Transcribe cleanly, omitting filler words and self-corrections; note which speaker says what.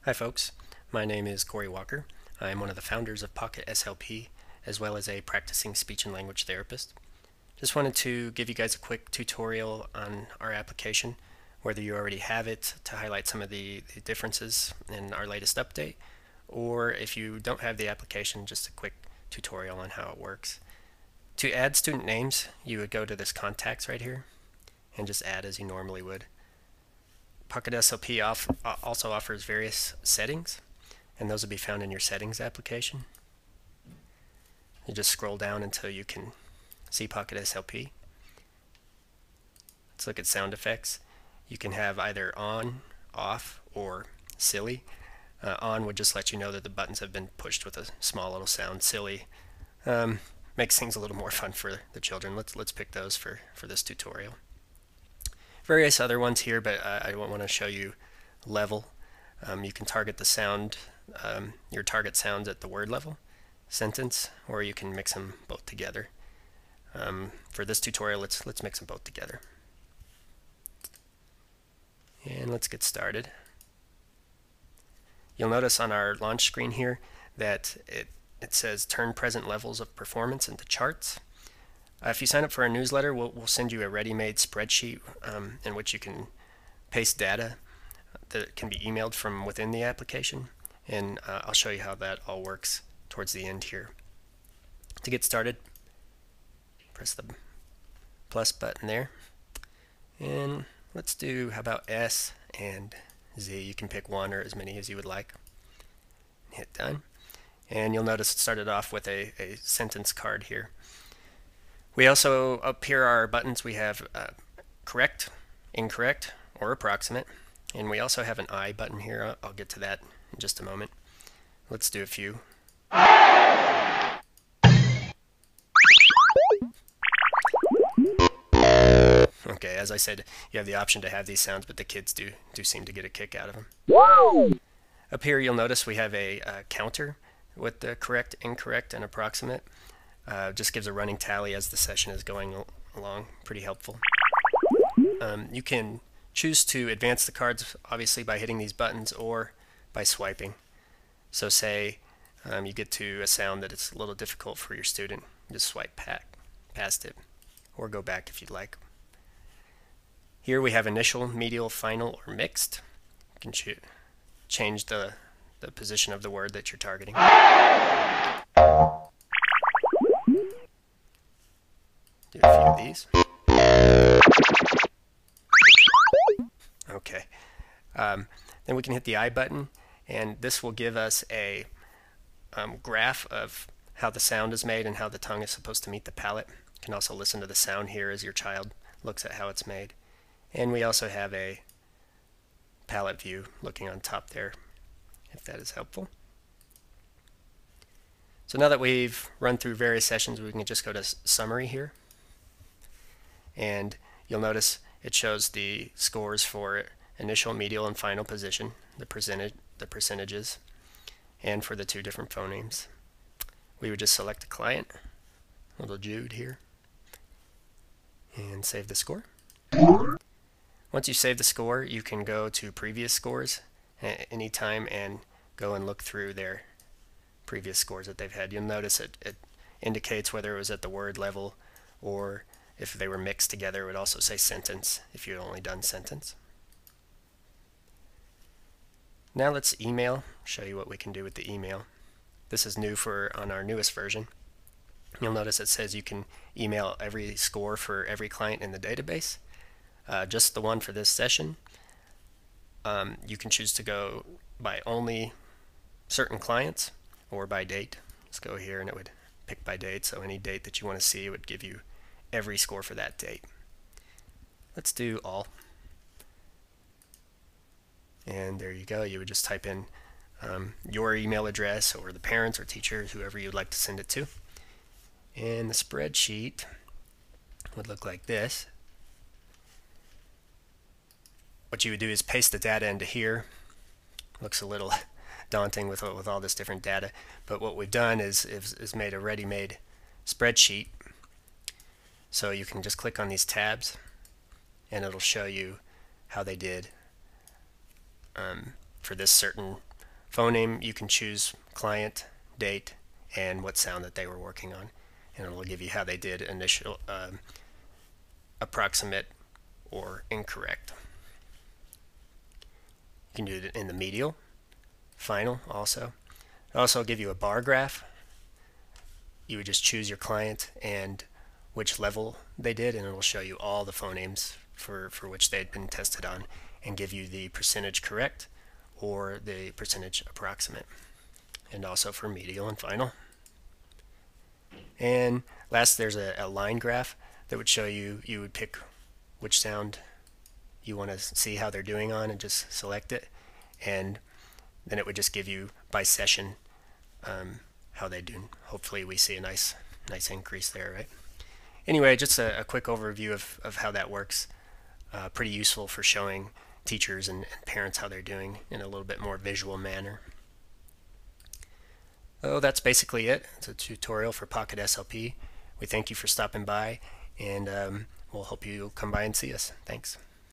Speaker 1: Hi folks, my name is Corey Walker. I am one of the founders of PocketSLP as well as a practicing speech and language therapist. Just wanted to give you guys a quick tutorial on our application, whether you already have it, to highlight some of the differences in our latest update, or if you don't have the application, just a quick tutorial on how it works. To add student names, you would go to this contacts right here and just add as you normally would. PocketSLP also offers various settings, and those will be found in your settings application. You just scroll down until you can see PocketSLP. Let's look at sound effects. You can have either on, off, or silly. On would just let you know that the buttons have been pushed with a small little sound. Silly makes things a little more fun for the children. Let's pick those for this tutorial. Various other ones here, but I want to show you level. You can target the sound, your target sounds at the word level, sentence, or you can mix them both together. For this tutorial, let's mix them both together. And let's get started. You'll notice on our launch screen here that it says turn present levels of performance into charts. If you sign up for our newsletter, we'll send you a ready-made spreadsheet in which you can paste data that can be emailed from within the application, and I'll show you how that all works towards the end here. To get started, press the plus button there, and let's do, how about S and Z? You can pick one or as many as you would like. Hit done, and you'll notice it started off with a sentence card here. We also, up here are our buttons. We have correct, incorrect, or approximate. And we also have an I button here. I'll get to that in just a moment. Let's do a few. Okay, as I said, you have the option to have these sounds, but the kids do seem to get a kick out of them. Up here you'll notice we have a counter with the correct, incorrect, and approximate. Just gives a running tally as the session is going along. Pretty helpful. You can choose to advance the cards, obviously, by hitting these buttons or by swiping. So say you get to a sound that it's a little difficult for your student, just swipe past it, or go back if you'd like. Here we have initial, medial, final, or mixed. You can change the position of the word that you're targeting. Do a few of these. Okay. Then we can hit the I button, and this will give us a graph of how the sound is made and how the tongue is supposed to meet the palate. You can also listen to the sound here as your child looks at how it's made. And we also have a palette view looking on top there, if that is helpful. So now that we've run through various sessions, we can just go to summary here. And you'll notice it shows the scores for initial, medial, and final position, the percentages, and for the two different phonemes. We would just select a client, little Jude here, and save the score. Once you save the score, you can go to previous scores at any time and go and look through their previous scores that they've had. You'll notice it indicates whether it was at the word level, or if they were mixed together, it would also say sentence if you had only done sentence. Now let's email, show you what we can do with the email. This is new on our newest version. You'll notice it says you can email every score for every client in the database. Just the one for this session. You can choose to go by only certain clients or by date. Let's go here and it would pick by date, so any date that you want to see would give you every score for that date. Let's do all. And there you go. You would just type in your email address or the parents or teachers, whoever you'd like to send it to. And the spreadsheet would look like this. What you would do is paste the data into here. Looks a little daunting with all this different data, but what we've done is made a ready-made spreadsheet. So you can just click on these tabs and it'll show you how they did for this certain phoneme, you can choose client, date, and what sound that they were working on, and it'll give you how they did initial, approximate, or incorrect. You can do it in the medial, final also. It'll also give you a bar graph. You would just choose your client and which level they did, and it'll show you all the phonemes for which they had been tested on and give you the percentage correct or the percentage approximate, and also for medial and final. And last, there's a line graph that would show you, you would pick which sound you want to see how they're doing on and just select it, and then it would just give you by session how they do. Hopefully we see a nice increase there, right? Anyway, just a quick overview of how that works. Pretty useful for showing teachers and parents how they're doing in a little bit more visual manner. So that's basically it. It's a tutorial for PocketSLP. We thank you for stopping by, and we'll hope you come by and see us. Thanks.